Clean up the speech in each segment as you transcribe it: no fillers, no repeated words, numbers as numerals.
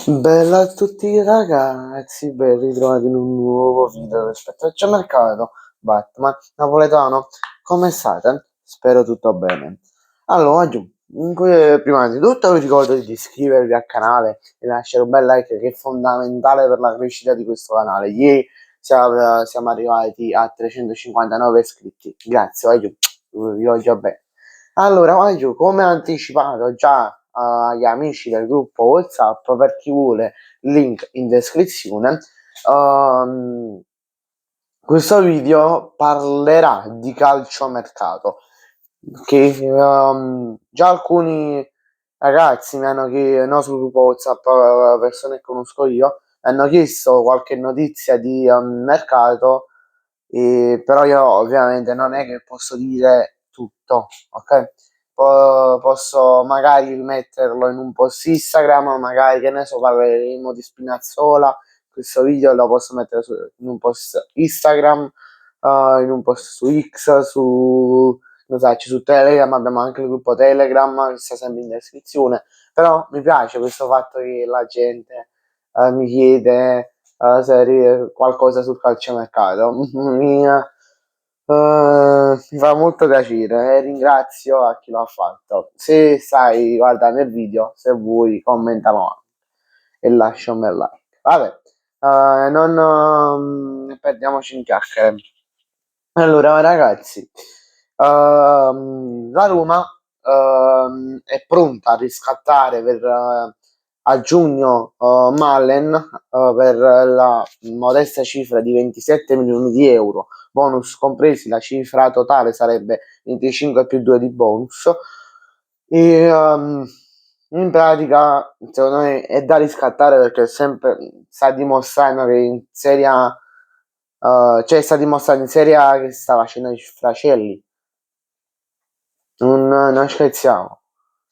Bella a tutti ragazzi, ben ritrovati in un nuovo video del Mercato Batman Napoletano. Come state? Spero tutto bene. Allora, oggi, prima di tutto vi ricordo di iscrivervi al canale e lasciare un bel like che è fondamentale per la crescita di questo canale. Ieri siamo arrivati a 359 iscritti. Grazie, oggi vi voglio bene. Allora, Maggio, come anticipato già agli amici del gruppo WhatsApp, per chi vuole link in descrizione, ehm, questo video parlerà di calciomercato, che già alcuni ragazzi mi hanno chiesto, no, sul gruppo WhatsApp, persone che conosco io, mi hanno chiesto qualche notizia di mercato, però io ovviamente non è che posso dire tutto, ok? Posso magari metterlo in un post Instagram, magari che ne so, parleremo di Spinazzola. Questo video lo posso mettere in un post Instagram, in un post su X, non so, su Telegram, abbiamo anche il gruppo Telegram che sta sempre in descrizione. Però mi piace questo fatto che la gente mi chiede se qualcosa sul calciomercato. Mi fa molto piacere e ringrazio a chi lo ha fatto. Se stai guardando il video, se vuoi, commentalo e lascia un bel like. Vabbè, non perdiamoci in chiacchiere. Allora, ragazzi, la Roma è pronta a riscattare a giugno Malen per la modesta cifra di 27 milioni di euro, bonus compresi, la cifra totale sarebbe 25 più 2 di bonus. E, in pratica, secondo me, è da riscattare perché sempre sta dimostrando che in Serie A, cioè sta dimostrando in Serie A che sta facendo i fracelli. Non scherziamo,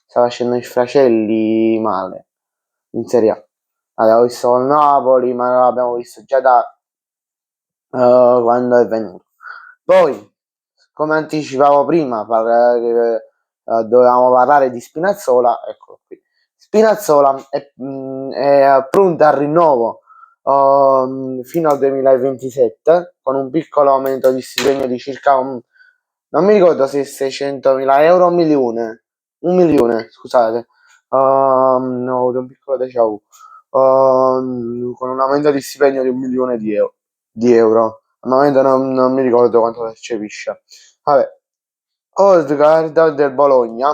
sta facendo i fracelli male in Serie A. Abbiamo visto col Napoli, ma l'abbiamo visto già da quando è venuto. Poi, come anticipavo prima, dovevamo parlare di Spinazzola, eccolo qui. Spinazzola è pronta al rinnovo fino al 2027 con un piccolo aumento di stipendio di circa non mi ricordo se 600.000 euro o un milione, scusate. No, ho avuto un piccolo déjà vu. Con un aumento di stipendio di 1 milione di euro. Al momento non mi ricordo quanto percepisce. Vabbè, Odegaard del Bologna,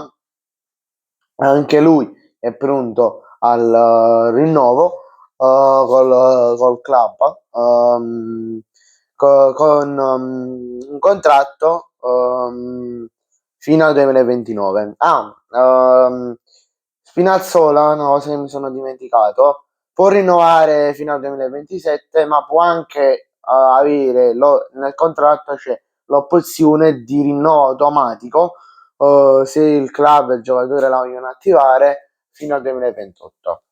anche lui è pronto al rinnovo col club, con un contratto fino al 2029. Spinazzola, una cosa che mi sono dimenticato, può rinnovare fino al 2027, ma può anche avere nel contratto c'è l'opzione di rinnovo automatico se il club e il giocatore la vogliono attivare fino al 2028.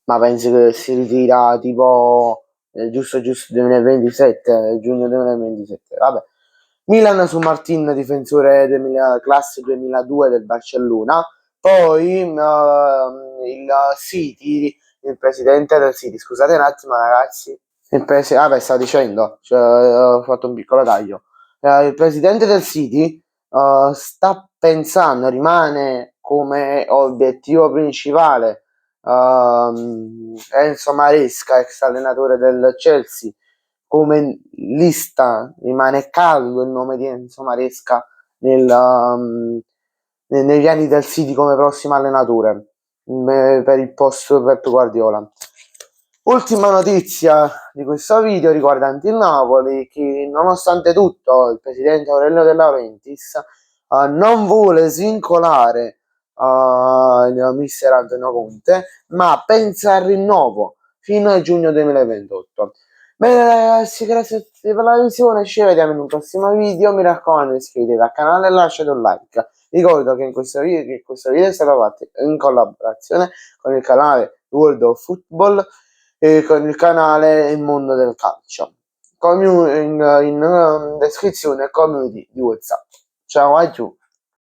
Ma penso che si ritira tipo giusto 2027, giugno 2027. Vabbè. Milan su Martin, difensore classe 2002 del Barcellona. Poi il City, il presidente del City, scusate un attimo ragazzi, vabbè, sta dicendo, cioè, ho fatto un piccolo taglio. Il presidente del City sta pensando, rimane come obiettivo principale Enzo Maresca, ex allenatore del Chelsea, come lista, rimane caldo il nome di Enzo Maresca negli anni del City come prossimo allenatore per il post Pep Guardiola. Ultima notizia di questo video riguardante il Napoli, che nonostante tutto il presidente Aurelio De Laurentiis non vuole svincolare il mister Antonio Conte, ma pensa al rinnovo fino a giugno 2028. Bene ragazzi, grazie a tutti per la visione, ci vediamo in un prossimo video, mi raccomando iscrivetevi al canale e lasciate un like. Ricordo che questo video è stato fatto in collaborazione con il canale World of Football e con il canale Il Mondo del Calcio. In descrizione community di WhatsApp. Ciao a tutti.